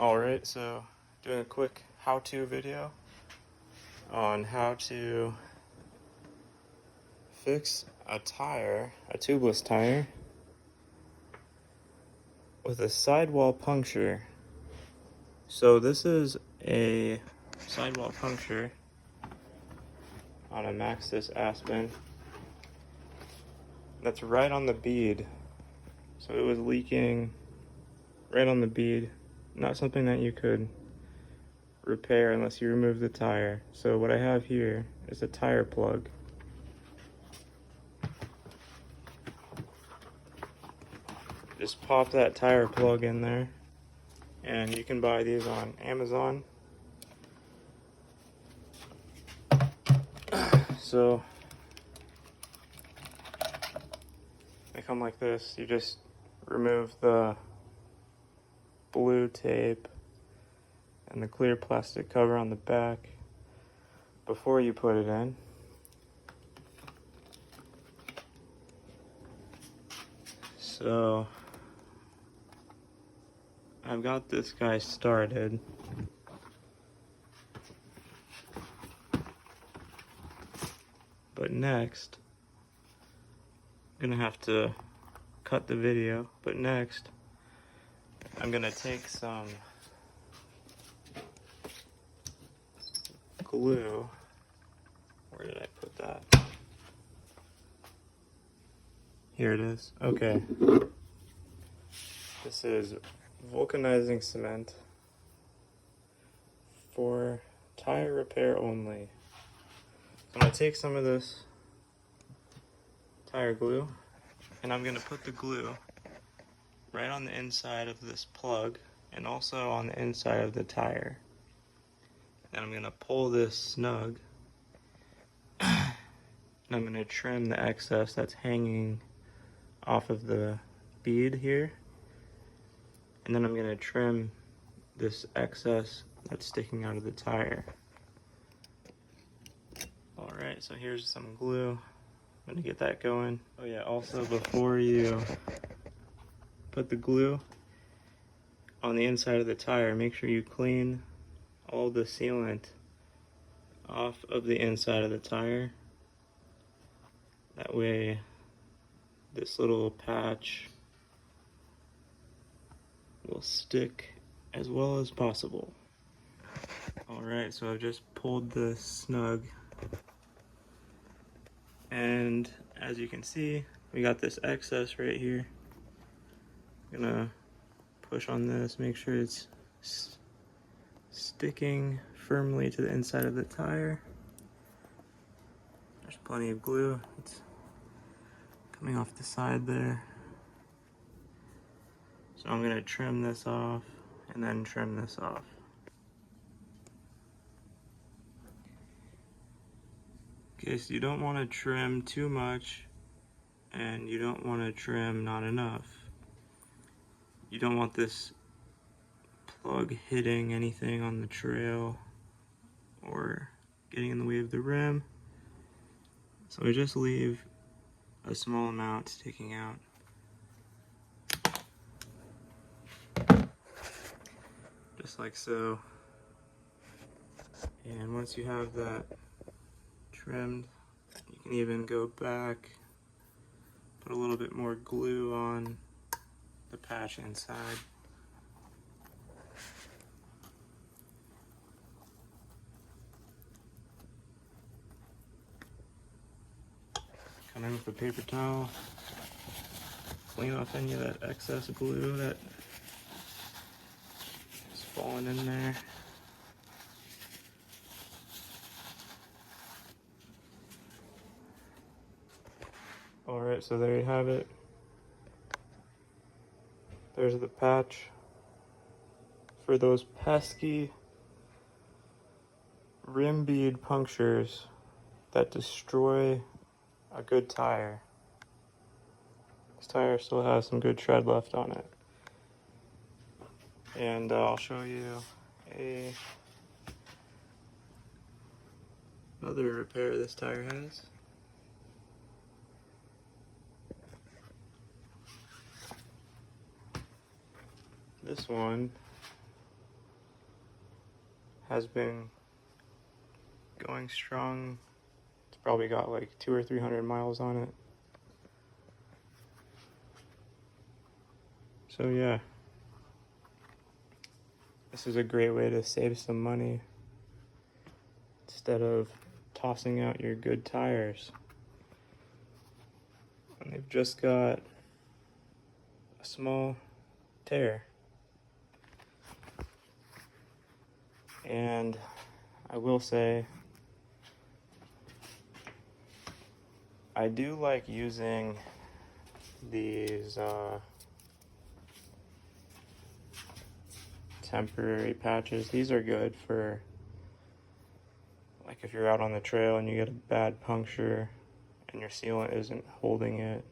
Alright, so doing a quick how-to video on how to fix a tire, a tubeless tire, with a sidewall puncture. So this is a sidewall puncture on a Maxxis Aspen that's right on the bead. So it was leaking right on the bead. Not something that you could repair unless you remove the tire. So what I have here is a tire plug. Just pop that tire plug in there, and you can buy these on Amazon. So they come like this. You just remove the blue tape and the clear plastic cover on the back before you put it in. So I've got this guy started. But next, I'm gonna have to cut the video, but next I'm gonna take some glue. Where did I put that? Here it is. Okay. This is vulcanizing cement for tire repair only. So I'm gonna take some of this tire glue, and I'm gonna put the glue right on the inside of this plug and also on the inside of the tire. And I'm gonna pull this snug, and I'm gonna trim the excess that's hanging off of the bead here. And then I'm gonna trim this excess that's sticking out of the tire. Alright, so here's some glue. I'm gonna get that going. Oh yeah, also before you put the glue on the inside of the tire, make sure you clean all the sealant off of the inside of the tire. That way this little patch will stick as well as possible. Alright, so I've just pulled the snug, and as you can see, we got this excess right here. I'm gonna push on this, make sure it's sticking firmly to the inside of the tire. There's plenty of glue. It's coming off the side there. So I'm gonna trim this off and then trim this off. Okay, so you don't want to trim too much and you don't want to trim not enough. You don't want this plug hitting anything on the trail or getting in the way of the rim. So we just leave a small amount sticking out. Just like so. And once you have that trimmed, you can even go back, put a little bit more glue on the patch inside. Come in with a paper towel, clean off any of that excess glue that is falling in there. Alright, so there you have it. There's the patch for those pesky rim bead punctures that destroy a good tire. This tire still has some good tread left on it. And I'll show you another repair this tire has. This one has been going strong. It's probably got like 200 or 300 miles on it. So yeah, this is a great way to save some money instead of tossing out your good tires. And they've just got a small tear. And I will say, I do like using these temporary patches. These are good for, like, if you're out on the trail and you get a bad puncture and your sealant isn't holding it.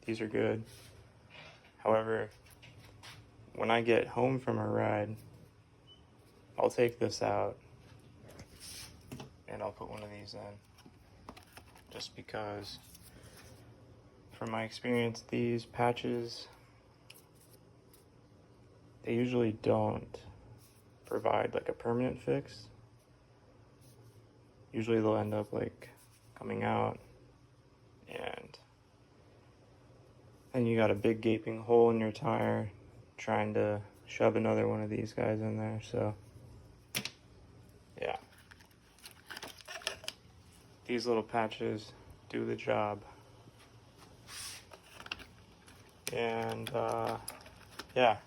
These are good. However, when I get home from a ride, I'll take this out and I'll put one of these in, just because from my experience, these patches, they usually don't provide like a permanent fix. Usually they'll end up like coming out, and then you got a big gaping hole in your tire trying to shove another one of these guys in there. So yeah, these little patches do the job. And yeah,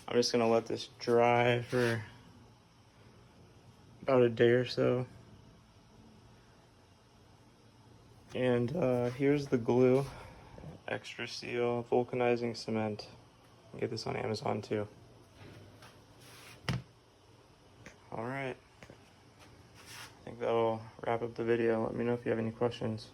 I'm just gonna let this dry for about a day or so. And here's the glue, XTRA SEAL vulcanizing cement. You can get this on Amazon too. Alright, I think that'll wrap up the video. Let me know if you have any questions.